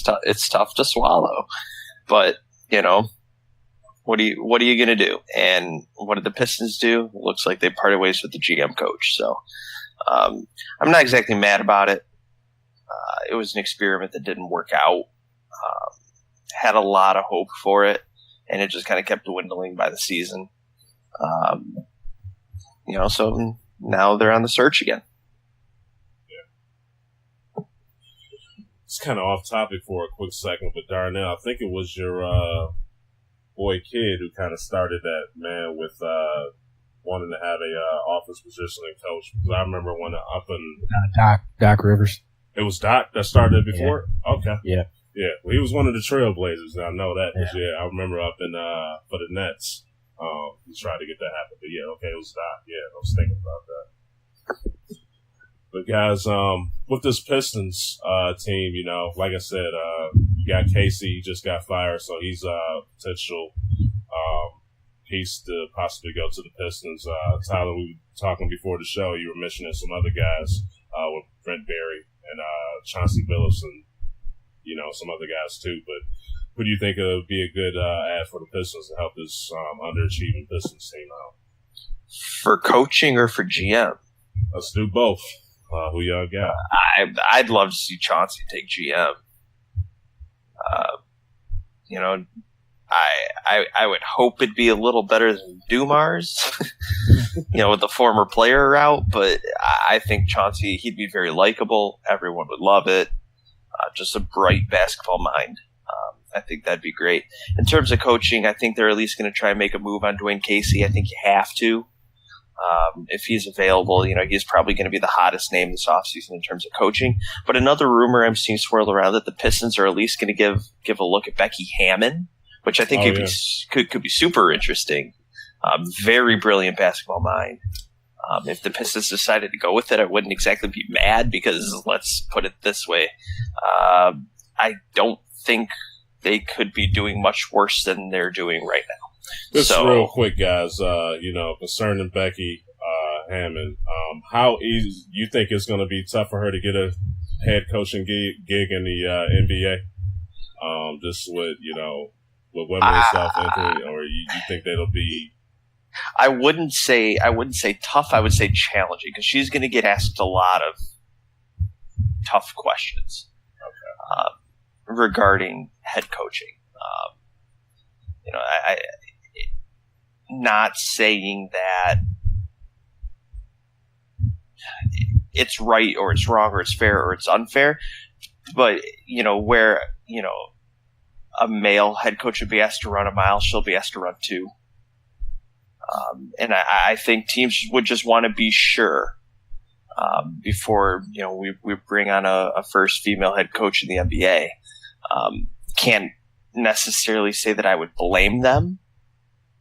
Speaker 3: tough to swallow, but what are you gonna do? And what did the Pistons do? It looks like they parted ways with the GM coach. So I'm not exactly mad about it. It was an experiment that didn't work out. Had a lot of hope for it, and it just kind of kept dwindling by the season. So now they're on the search again.
Speaker 1: Yeah. It's kind of off topic for a quick second, but Darnell, I think it was your boy Kid who kind of started that, man, with wanting to have a office position and coach. Because I remember when up in
Speaker 2: Doc Rivers.
Speaker 1: It was Doc that started before? Yeah. Okay.
Speaker 2: Yeah.
Speaker 1: Yeah. Well, he was one of the Trailblazers. I know that. Yeah. I remember up in for the Nets. He tried to get that happen. But yeah, okay, it was Doc. Yeah, I was thinking about that. But guys, with this Pistons team, like I said, you got Casey, he just got fired, so he's a potential piece to possibly go to the Pistons. Tyler, we were talking before the show, you were mentioning some other guys with Brent Berry and Chauncey Billups and, some other guys too. But who do you think would be a good ad for the Pistons to help this underachieving Pistons team out?
Speaker 3: For coaching or for GM?
Speaker 1: Let's do both. Who y'all got?
Speaker 3: I'd love to see Chauncey take GM. I would hope it'd be a little better than Dumars, with the former player route, but I think Chauncey, he'd be very likable. Everyone would love it. Just a bright basketball mind. I think that'd be great. In terms of coaching, I think they're at least going to try and make a move on Dwayne Casey. I think you have to. If he's available, he's probably going to be the hottest name this offseason in terms of coaching. But another rumor I'm seeing swirl around that the Pistons are at least going to give a look at Becky Hammon, which I think could be super interesting. Very brilliant basketball mind. If the Pistons decided to go with it, I wouldn't exactly be mad because, let's put it this way, I don't think they could be doing much worse than they're doing right now.
Speaker 1: Just real quick, guys, concerning Becky Hammon, how easy you think it's going to be tough for her to get a head coaching gig in the NBA? Just with women's self-entry, or you think that'll be?
Speaker 3: I wouldn't say tough. I would say challenging because she's going to get asked a lot of tough questions regarding head coaching. I not saying that it's right or it's wrong or it's fair or it's unfair, but where a male head coach would be asked to run a mile, she'll be asked to run 2. And I think teams would just want to be sure before we bring on a first female head coach in the NBA. Can't necessarily say that I would blame them,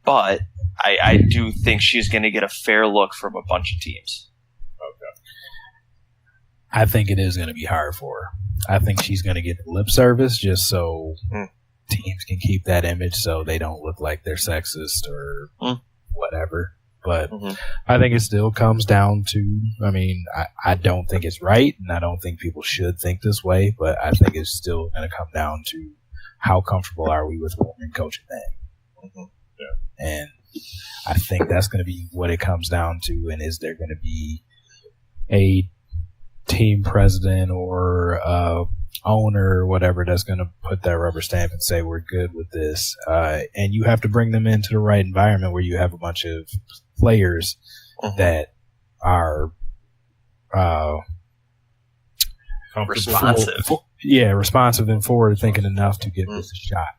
Speaker 3: but I do think she's going to get a fair look from a bunch of teams.
Speaker 1: Okay.
Speaker 2: I think it is going to be hard for her. I think she's going to get the lip service just so teams can keep that image so they don't look like they're sexist or whatever. But I think it still comes down to, I don't think it's right, and I don't think people should think this way, but I think it's still going to come down to how comfortable are we with women coaching men. Yeah. And I think that's going to be what it comes down to, and is there going to be a team president or owner or whatever that's going to put that rubber stamp and say we're good with this, and you have to bring them into the right environment where you have a bunch of players that are
Speaker 3: responsive.
Speaker 2: Responsive and forward thinking enough to give this a shot.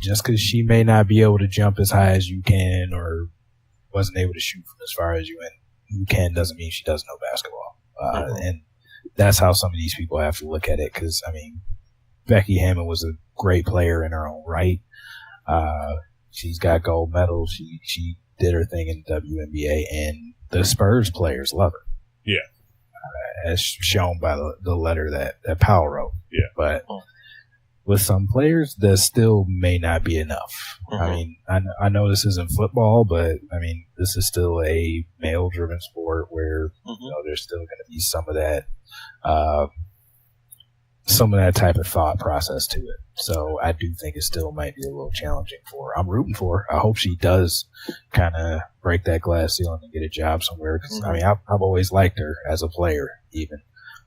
Speaker 2: Just because she may not be able to jump as high as you can or wasn't able to shoot from as far as you can doesn't mean she doesn't know basketball. And that's how some of these people have to look at it, because, Becky Hammond was a great player in her own right. She's got gold medals. She did her thing in the WNBA, and the Spurs players love her.
Speaker 1: Yeah.
Speaker 2: As shown by the letter that Powell wrote.
Speaker 1: Yeah.
Speaker 2: But with some players, that still may not be enough. I know this isn't football, but, this is still a male-driven sport where there's still going to be some of that type of thought process to it. So I do think it still might be a little challenging for her. I'm rooting for her. I hope she does kind of break that glass ceiling and get a job somewhere. Because I've always liked her as a player, even,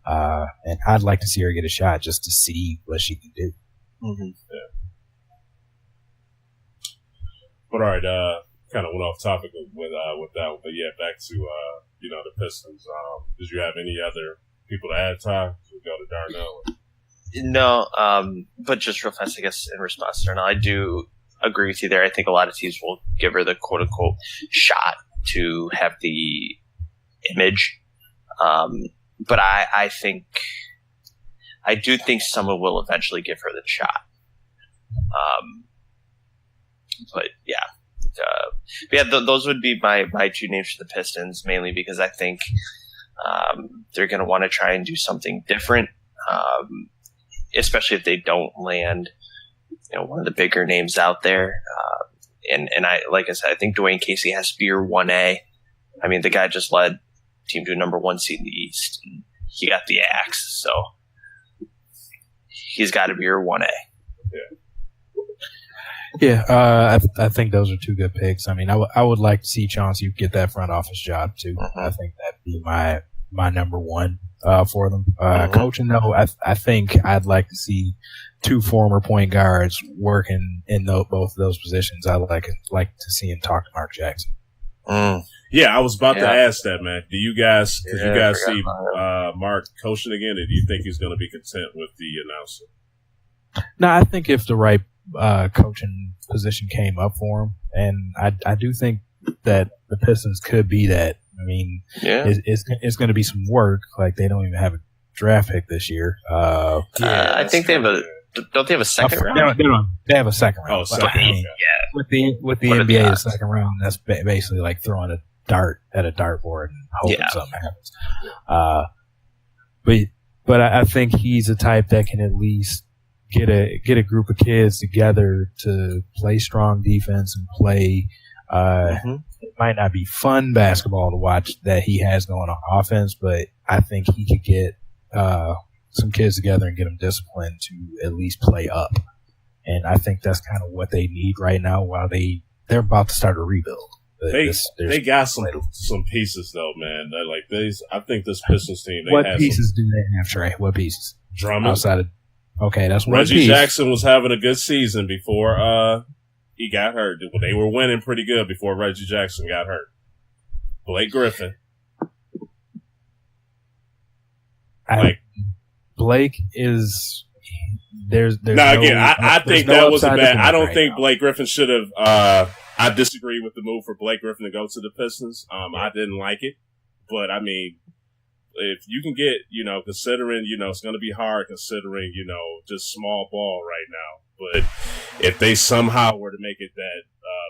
Speaker 2: and I'd like to see her get a shot just to see what she can do.
Speaker 1: Yeah. But all right, kind of went off topic with that, but yeah, back to the Pistons. Did you have any other people to add, Ty? We go to Darnell.
Speaker 3: No, but just real fast, I guess, in response to Darnell, I do agree with you there. I think a lot of teams will give her the quote unquote shot to have the image. But I do think someone will eventually give her the shot. But yeah, those would be my two names for the Pistons, mainly because I think they're going to want to try and do something different, especially if they don't land, one of the bigger names out there. And I, like I said, I think Dwayne Casey has to be your 1A. The guy just led team to a number 1 seed in the East. And he got the axe, so he's got to be your 1A.
Speaker 2: Yeah, I think those are two good picks. I would like to see Chauncey get that front office job too. I think that'd be my number one for them. Coaching though, I think I'd like to see 2 former point guards working in both of those positions. I'd like to see him talk to Mark Jackson.
Speaker 1: Yeah, I was about to ask that, man. Do you guys, because you guys see Mark coaching again, or do you think he's going to be content with the announcer?
Speaker 2: No, I think if the right coaching position came up for him, and I do think that the Pistons could be that. It's going to be some work. Like, they don't even have a draft pick this year.
Speaker 3: I think they have don't they have a second round?
Speaker 2: They have a second round.
Speaker 1: Oh, second round.
Speaker 2: With the NBA, the second round, that's basically like throwing a dart at a dartboard and hoping something happens. But I think he's a type that can at least get a group of kids together to play strong defense and play. It might not be fun basketball to watch that he has going on offense, but I think he could get some kids together and get them disciplined to at least play up. And I think that's kind of what they need right now while they're about to start a rebuild.
Speaker 1: They got some pieces though, man. I think this Pistons team.
Speaker 2: What pieces do they have, Trey? What pieces?
Speaker 1: Drummond.
Speaker 2: Outside of that's one
Speaker 1: Reggie
Speaker 2: piece.
Speaker 1: Jackson was having a good season before he got hurt. They were winning pretty good before Reggie Jackson got hurt. Blake Griffin.
Speaker 2: Blake is there's
Speaker 1: I think that was a bad. I don't think
Speaker 2: now.
Speaker 1: Blake Griffin should have. I disagree with the move for Blake Griffin to go to the Pistons. I didn't like it, but if you can get, considering, it's going to be hard considering, just small ball right now. But if they somehow were to make it that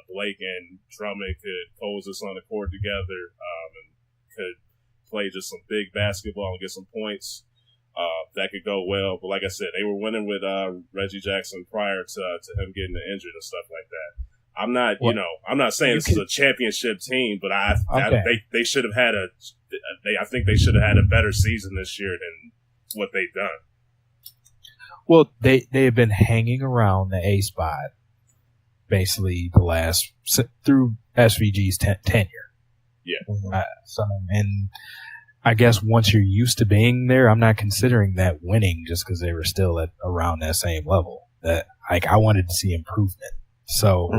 Speaker 1: Blake and Drummond could coexist on the court together and could play just some big basketball and get some points, that could go well. But like I said, they were winning with Reggie Jackson prior to him getting injured and stuff like that. I'm not, I'm not saying this is a championship team, but they should have had I think they should have had a better season this year than what they've done.
Speaker 2: Well, they have been hanging around the A spot basically through SVG's tenure.
Speaker 1: Yeah.
Speaker 2: And I guess once you're used to being there, I'm not considering that winning just because they were still at around that same level. That I wanted to see improvement. So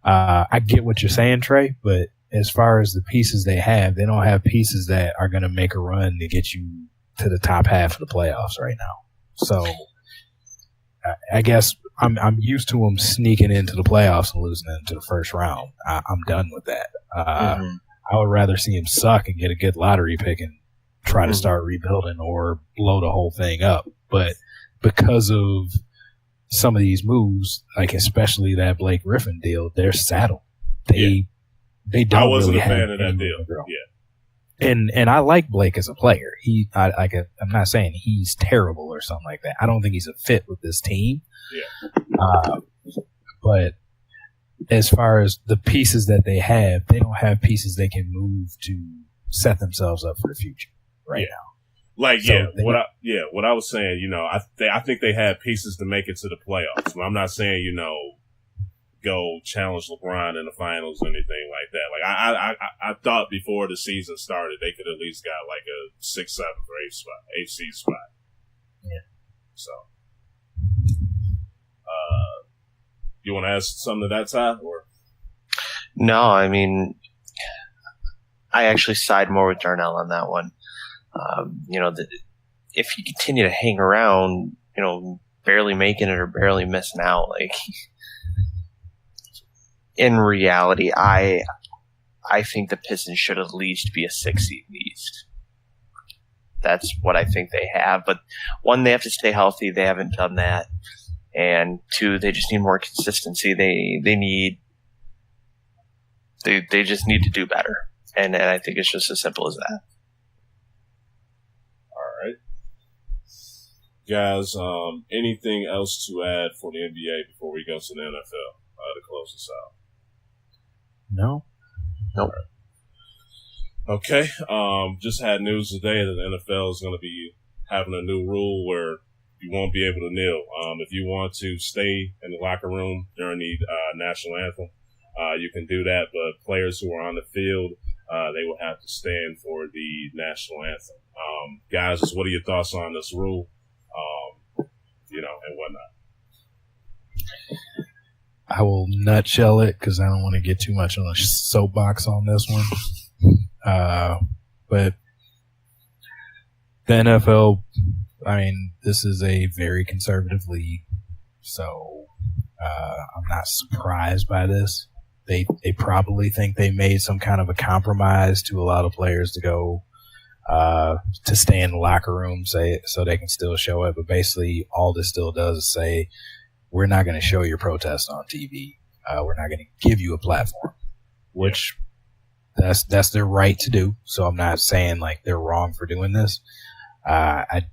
Speaker 2: I get what you're saying, Trey, but as far as the pieces they don't have pieces that are going to make a run to get you to the top half of the playoffs right now. So I guess I'm used to them sneaking into the playoffs and losing into the first round. I'm done with that. I would rather see them suck and get a good lottery pick and try to start rebuilding or blow the whole thing up. But because of some of these moves, like especially that Blake Griffin deal, they're saddled. They don't. I wasn't really a fan of that deal. Yeah, and I like Blake as a player. I'm not saying he's terrible or something like that. I don't think he's a fit with this team.
Speaker 1: Yeah,
Speaker 2: but as far as the pieces that they don't have pieces they can move to set themselves up for the future right now.
Speaker 1: Like, what I was saying, I think they had pieces to make it to the playoffs. I'm not saying, go challenge LeBron in the finals or anything like that. Like, I thought before the season started, they could at least got like a 6th, 7th, or 8th seed spot.
Speaker 2: Yeah.
Speaker 1: So, you want to ask something to that, Ty? Or?
Speaker 3: No, I mean, I actually side more with Darnell on that one. If you continue to hang around, barely making it or barely missing out, like in reality, I think the Pistons should at least be a 6 seed in the East. That's what I think they have. But one, they have to stay healthy. They haven't done that. And two, they just need more consistency. They just need to do better. And I think it's just as simple as that.
Speaker 1: Guys, anything else to add for the NBA before we go to the NFL to close this out?
Speaker 2: No.
Speaker 3: Nope.
Speaker 1: Okay. Just had news today that the NFL is going to be having a new rule where you won't be able to kneel. If you want to stay in the locker room during the national anthem, you can do that. But players who are on the field, they will have to stand for the national anthem. Guys, what are your thoughts on this rule? And whatnot.
Speaker 2: I will nutshell it because I don't want to get too much on a soapbox on this one. But the NFL, this is a very conservative league, so I'm not surprised by this. They probably think they made some kind of a compromise to allow the players to go to stay in the locker room, so they can still show it. But basically, all this still does is say, we're not going to show your protest on TV. We're not going to give you a platform, which that's their right to do. So I'm not saying like they're wrong for doing this. I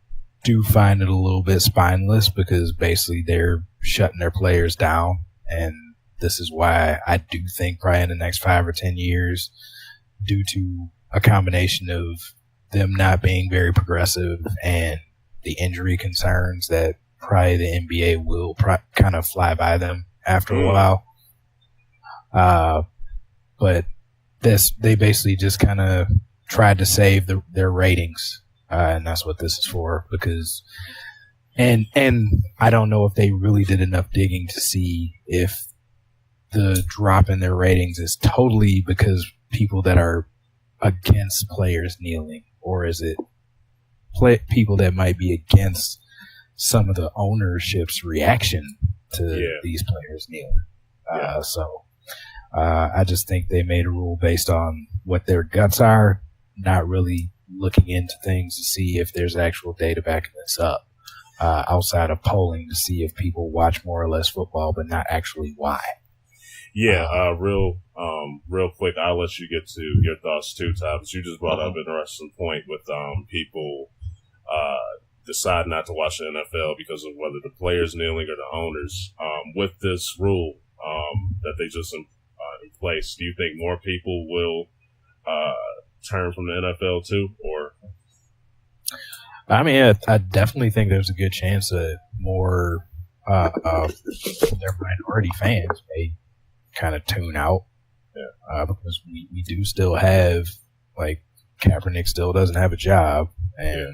Speaker 2: do find it a little bit spineless because basically they're shutting their players down, and this is why I do think probably in the next 5 or 10 years, due to a combination of them not being very progressive and the injury concerns, that probably the NBA will kind of fly by them after a while. But they basically just kind of tried to save their ratings, and that's what this is for. Because, and I don't know if they really did enough digging to see if the drop in their ratings is totally because people that are against players kneeling, or is it people that might be against some of the ownership's reaction to these players kneeling. So I just think they made a rule based on what their guts are, not really looking into things to see if there's actual data backing this up, outside of polling to see if people watch more or less football, but not actually why.
Speaker 1: Yeah, real quick, I'll let you get to your thoughts too, Ty, but you just brought up an interesting point with people decide not to watch the NFL because of whether the players kneeling or the owners. With this rule that they just in place, do you think more people will turn from the NFL too, or?
Speaker 2: I mean, I definitely think there's a good chance that more their minority fans may kind of tune out, because we do still have, like, Kaepernick still doesn't have a job, and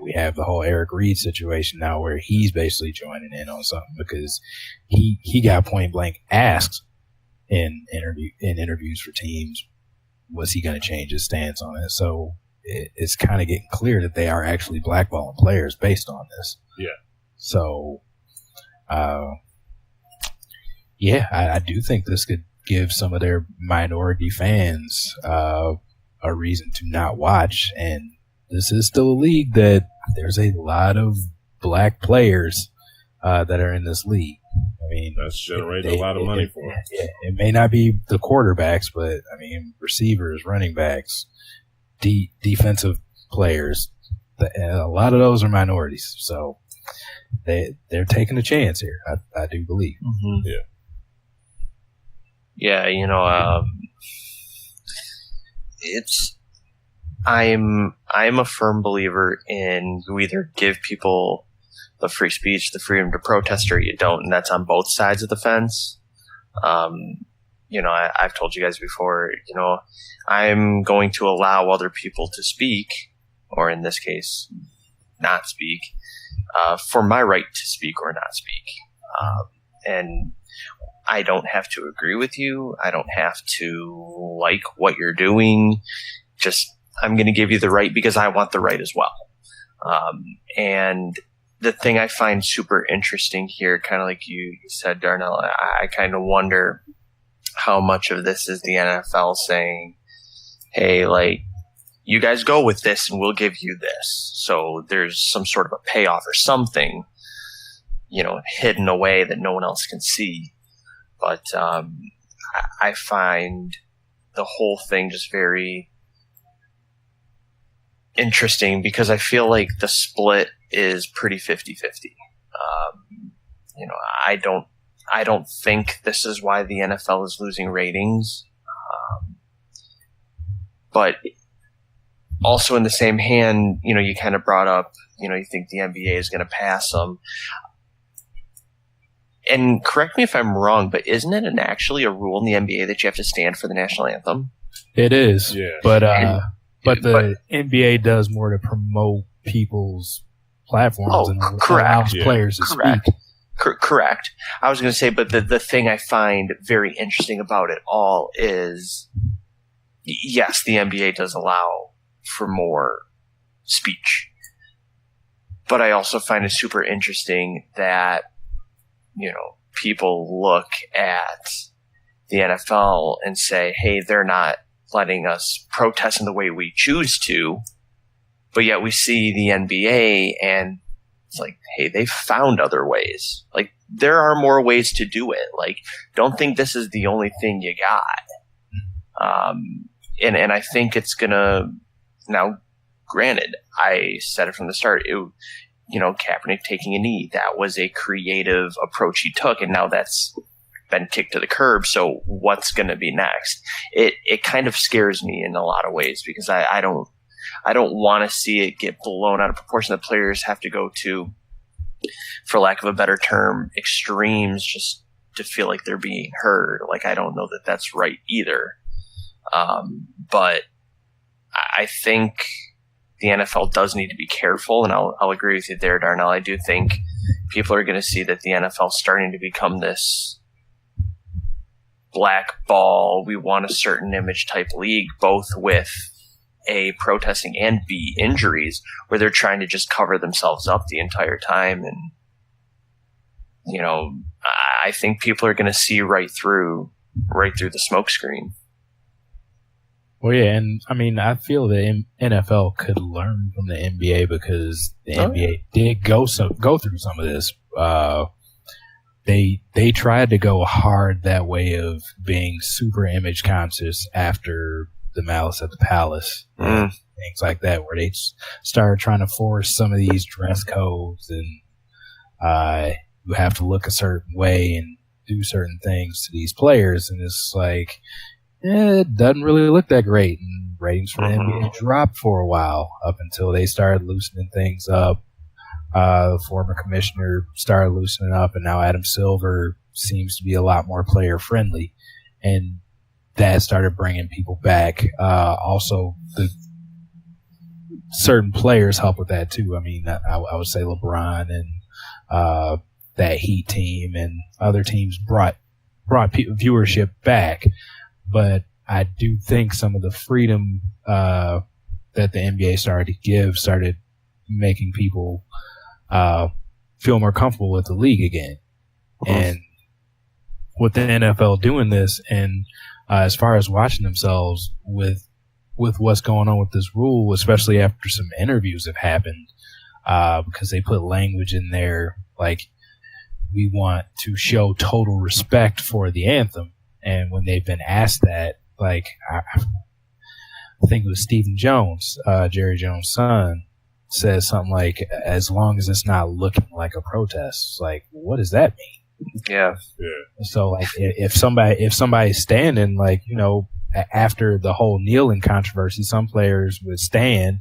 Speaker 2: we have the whole Eric Reed situation now where he's basically joining in on something because he got point blank asked in interviews for teams, was he going to change his stance on it? So it's kind of getting clear that they are actually blackballing players based on this.
Speaker 1: Yeah.
Speaker 2: So, I do think this could give some of their minority fans a reason to not watch. And this is still a league that there's a lot of black players that are in this league. I mean,
Speaker 1: that's generating a lot of money for them.
Speaker 2: It may not be the quarterbacks, but I mean, receivers, running backs, defensive players. A lot of those are minorities, so they're taking a chance here. I do believe.
Speaker 3: Mm-hmm.
Speaker 1: Yeah.
Speaker 3: Yeah, I'm a firm believer in you either give people the free speech, the freedom to protest, or you don't, and that's on both sides of the fence. I've told you guys before, I'm going to allow other people to speak, or in this case, not speak, for my right to speak or not speak. And I don't have to agree with you. I don't have to like what you're doing. Just, I'm going to give you the right because I want the right as well. And the thing I find super interesting here, kind of like you said, Darnell, I kind of wonder how much of this is the NFL saying, hey, like, you guys go with this and we'll give you this. So there's some sort of a payoff or something, hidden away that no one else can see. But I find the whole thing just very interesting because I feel like the split is pretty 50-50. I don't think this is why the NFL is losing ratings. But also in the same hand, you kind of brought up, you think the NBA is going to pass them. And correct me if I'm wrong, but isn't it actually a rule in the NBA that you have to stand for the national anthem?
Speaker 2: It is.
Speaker 1: Yeah.
Speaker 2: But the NBA does more to promote people's platforms and allows players to speak.
Speaker 3: Correct. I was going to say, but the thing I find very interesting about it all is, yes, the NBA does allow for more speech. But I also find it super interesting that, people look at the NFL and say, hey, they're not letting us protest in the way we choose to. But yet we see the NBA and it's like, hey, they found other ways. Like, there are more ways to do it. Like, don't think this is the only thing you got. And I think it's going to, now, granted, I said it from the start, Kaepernick taking a knee, that was a creative approach he took, and now that's been kicked to the curb. So what's going to be next? It kind of scares me in a lot of ways because I don't want to see it get blown out of proportion. The players have to go to, for lack of a better term, extremes just to feel like they're being heard. Like, I don't know that that's right either. But I think the NFL does need to be careful, and I'll agree with you there, Darnell. I do think people are going to see that the NFL is starting to become this black ball, we want a certain image type league, both with A, protesting, and B, injuries, where they're trying to just cover themselves up the entire time. And, I think people are going to see right through the smoke screen.
Speaker 2: Well, yeah, and I mean, I feel the NFL could learn from the NBA because the NBA did go through some of this. They tried to go hard that way of being super image conscious after the Malice at the Palace, things like that, where they started trying to force some of these dress codes and you have to look a certain way and do certain things to these players, and it's like, it doesn't really look that great. And ratings for the NBA dropped for a while up until they started loosening things up. The former commissioner started loosening up, and now Adam Silver seems to be a lot more player friendly, and that started bringing people back. Also, the certain players help with that too. I mean, I would say LeBron and that Heat team and other teams brought viewership back. But I do think some of the freedom that the NBA started making people feel more comfortable with the league again. And with the NFL doing this, and as far as watching themselves with what's going on with this rule, especially after some interviews have happened, because they put language in there like, we want to show total respect for the anthem. And when they've been asked that, like, I think it was Stephen Jones, Jerry Jones' son, says something like, as long as it's not looking like a protest. It's like, what does that mean?
Speaker 3: Yeah.
Speaker 2: So, like, if somebody's standing, like, you know, after the whole kneeling controversy, some players would stand,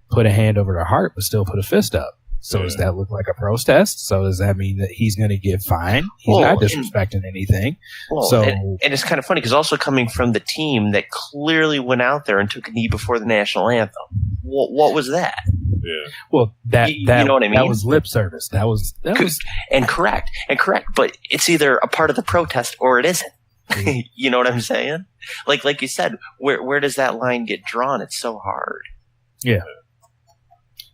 Speaker 2: put a hand over their heart, but still put a fist up. So does that look like a protest? So does that mean that he's going to get fined? He's not disrespecting anything.
Speaker 3: And it's kind of funny because also coming from the team that clearly went out there and took a knee before the national anthem. What was that?
Speaker 1: Yeah.
Speaker 2: Well,
Speaker 3: you know what I mean?
Speaker 2: That was lip service. That was
Speaker 3: correct. But it's either a part of the protest or it isn't. You know what I'm saying? Like you said, where does that line get drawn? It's so hard.
Speaker 2: Yeah.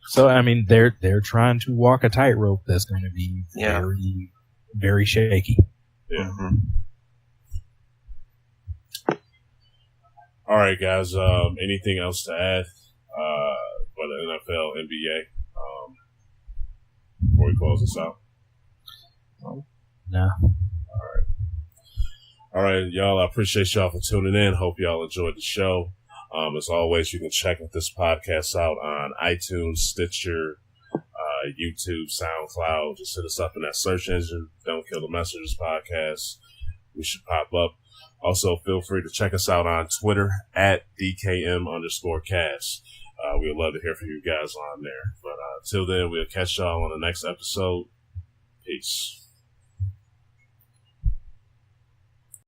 Speaker 2: So, I mean, they're trying to walk a tightrope that's going to be very, very shaky.
Speaker 1: Yeah. All right, guys. Anything else to add for the NFL, NBA before we close this out?
Speaker 2: No.
Speaker 1: All right, y'all. I appreciate y'all for tuning in. Hope y'all enjoyed the show. As always, you can check this podcast out on iTunes, Stitcher, YouTube, SoundCloud. Just hit us up in that search engine. Don't Kill the Messengers podcast. We should pop up. Also, feel free to check us out on Twitter at DKM_cast. We would love to hear from you guys on there. But till then, we'll catch y'all on the next episode. Peace.